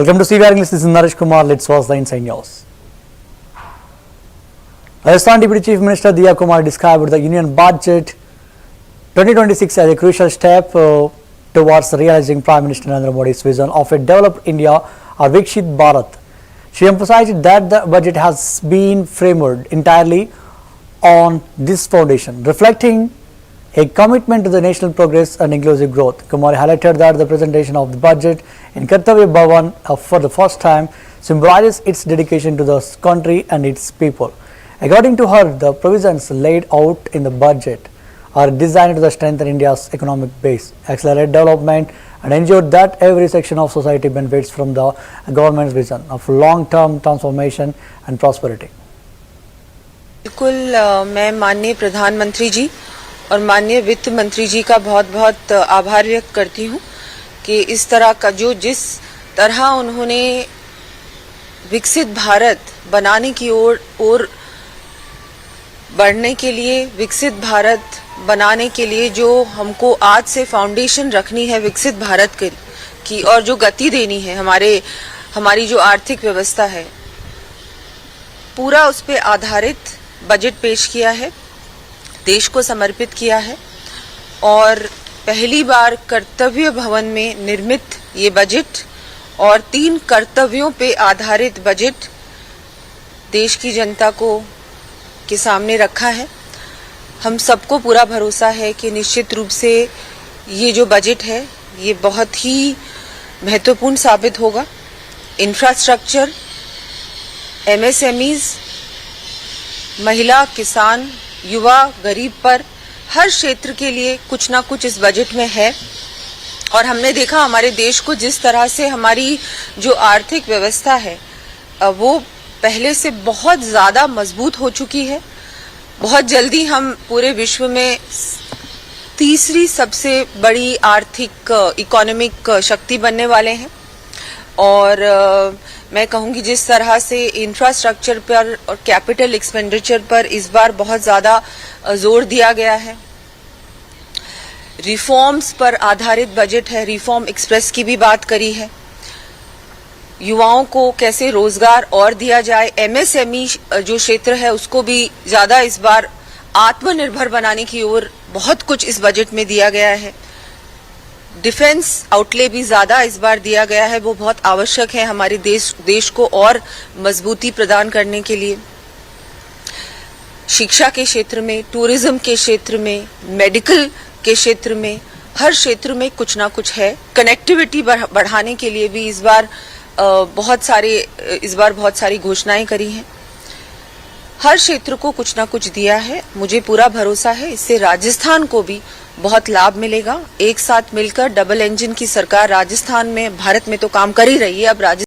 Welcome to CVR English. This is Naresh Kumar. Let's watch the inside news. Rajasthan Deputy Chief Minister Diya Kumar described the Union Budget 2026 as a crucial step towards realizing Prime Minister Narendra Modi's vision of a developed India or Viksit Bharat. She emphasized that the budget has been framed entirely on this foundation, reflecting a commitment to the national progress and inclusive growth. Kumar highlighted that the presentation of the budget in Kartavya Bhavan for the first time symbolizes its dedication to the country and its people. According to her, the provisions laid out in the budget are designed to strengthen India's economic base, accelerate development and ensure that every section of society benefits from the government's vision of long-term transformation and prosperity. बिल्कुल मैं माननीय प्रधानमंत्री जी और माननीय वित्त मंत्री जी का बहुत बहुत आभार व्यक्त करती हूँ कि इस तरह का जिस तरह उन्होंने विकसित भारत बनाने की ओर बढ़ने के लिए, विकसित भारत बनाने के लिए जो हमको आज से फाउंडेशन रखनी है विकसित भारत की और जो गति देनी है हमारी जो आर्थिक व्यवस्था है, पूरा उस पे आधारित बजट पेश किया है, देश को समर्पित किया है। और पहली बार कर्तव्य भवन में निर्मित ये बजट और 3 कर्तव्यों पे आधारित बजट देश की जनता के सामने रखा है। हम सबको पूरा भरोसा है कि निश्चित रूप से ये जो बजट है ये बहुत ही महत्वपूर्ण साबित होगा। इंफ्रास्ट्रक्चर, एमएसएमईज, महिला, किसान, युवा, गरीब पर हर क्षेत्र के लिए कुछ ना कुछ इस बजट में है। और हमने देखा हमारे देश को जिस तरह से हमारी जो आर्थिक व्यवस्था है वो पहले से बहुत ज्यादा मजबूत हो चुकी है। बहुत जल्दी हम पूरे विश्व में तीसरी सबसे बड़ी आर्थिक इकोनॉमिक शक्ति बनने वाले हैं। और मैं कहूंगी जिस तरह से इंफ्रास्ट्रक्चर पर और कैपिटल एक्सपेंडिचर पर इस बार बहुत ज्यादा जोर दिया गया है। रिफॉर्म्स पर आधारित बजट है, रिफॉर्म एक्सप्रेस की भी बात करी है। युवाओं को कैसे रोजगार और दिया जाए, एमएसएमई जो क्षेत्र है उसको भी ज्यादा इस बार आत्मनिर्भर बनाने की ओर बहुत कुछ इस बजट में दिया गया है। डिफेंस आउटले भी ज्यादा इस बार दिया गया है, वो बहुत आवश्यक है हमारे देश को और मजबूती प्रदान करने के लिए। शिक्षा के क्षेत्र में, टूरिज्म के क्षेत्र में, मेडिकल के क्षेत्र में, हर क्षेत्र में कुछ ना कुछ है। कनेक्टिविटी बढ़ाने के लिए भी इस बार बहुत सारी घोषणाएं करी हैं। हर क्षेत्र को कुछ ना कुछ दिया है। मुझे पूरा भरोसा है इससे राजस्थान को भी बहुत लाभ मिलेगा। एक साथ मिलकर डबल इंजन की सरकार राजस्थान में, भारत में तो काम कर ही रही है। अब